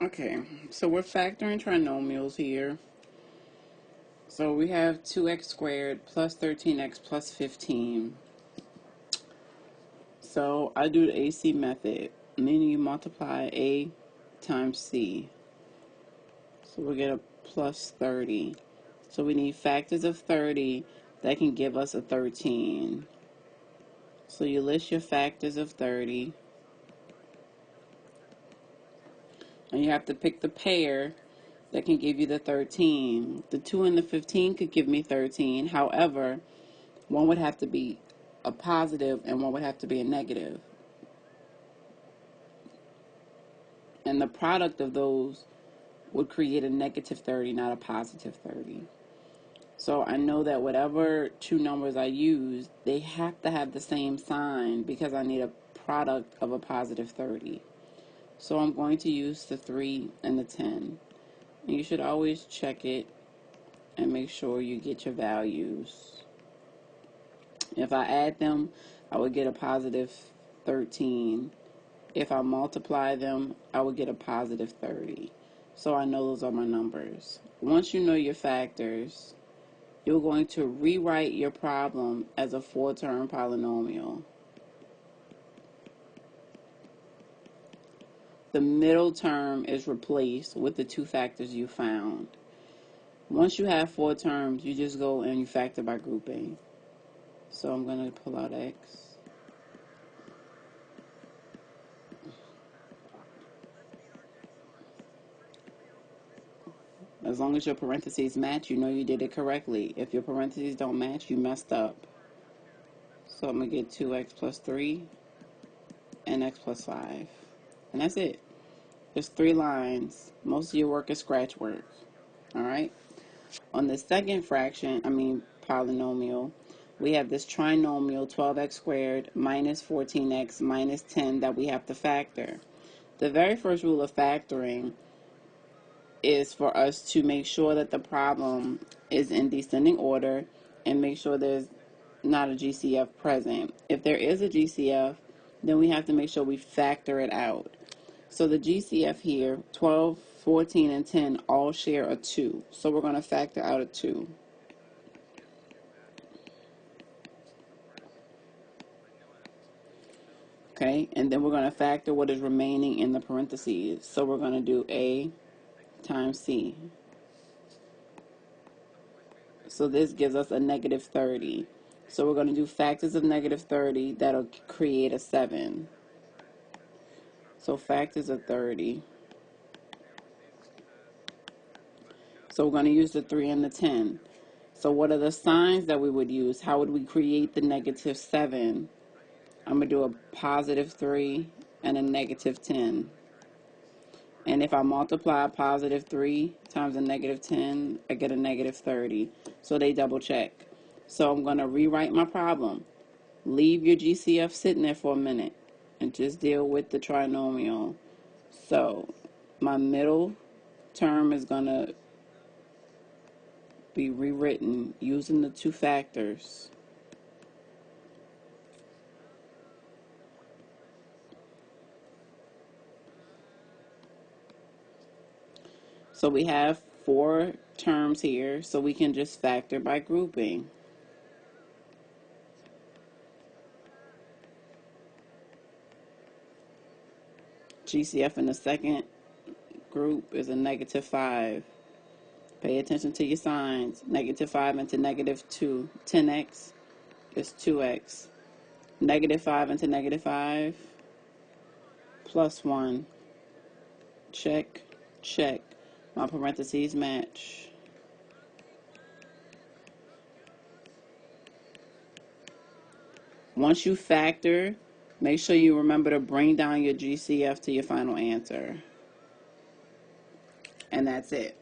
Okay, so we're factoring trinomials here. So we have 2x squared plus 13x plus 15. So I do the AC method, meaning you multiply A times C. So we'll get a plus 30. So we need factors of 30 that can give us a 13. So you list your factors of 30. And you have to pick the pair that can give you the 13. The 2 and the 15 could give me 13. However, one would have to be a positive and one would have to be a negative. And the product of those would create a negative 30, not a positive 30. So I know that whatever two numbers I use, they have to have the same sign because I need a product of a positive 30. So I'm going to use the 3 and the 10. And you should always check it and make sure you get your values. If I add them, I would get a positive 13. If I multiply them, I would get a positive 30. So I know those are my numbers. Once you know your factors, you're going to rewrite your problem as a 4-term polynomial. The middle term is replaced with the two factors you found. Once you have 4 terms, you just go and you factor by grouping. So I'm going to pull out x. As long as your parentheses match, you know you did it correctly. If your parentheses don't match, you messed up. So I'm going to get 2x plus 3 and x plus 5. And that's it. There's 3 lines. Most of your work is scratch work. Alright? On the second polynomial, we have this trinomial 12x squared minus 14x minus 10 that we have to factor. The very first rule of factoring is for us to make sure that the problem is in descending order and make sure there's not a GCF present. If there is a GCF, then we have to make sure we factor it out. So the GCF here, 12, 14, and 10 all share a 2. So we're going to factor out a 2. Okay, and then we're going to factor what is remaining in the parentheses. So we're going to do A times C. So this gives us a negative 30. So we're going to do factors of negative 30. That'll create a 7. So factors of 30. So we're going to use the 3 and the 10. So what are the signs that we would use? How would we create the negative 7? I'm going to do a positive 3 and a negative 10. And if I multiply a positive 3 times a negative 10, I get a negative 30. So they double check. So I'm going to rewrite my problem. Leave your GCF sitting there for a minute and just deal with the trinomial. So my middle term is going to be rewritten using the two factors. So we have 4 terms here, so we can just factor by grouping. GCF in the second group is a negative 5. Pay attention to your signs. Negative 5 into negative 2. 10x is 2x. Negative 5 into negative 5 plus 1. Check, check. My parentheses match. Once you factor, make sure you remember to bring down your GCF to your final answer. And that's it.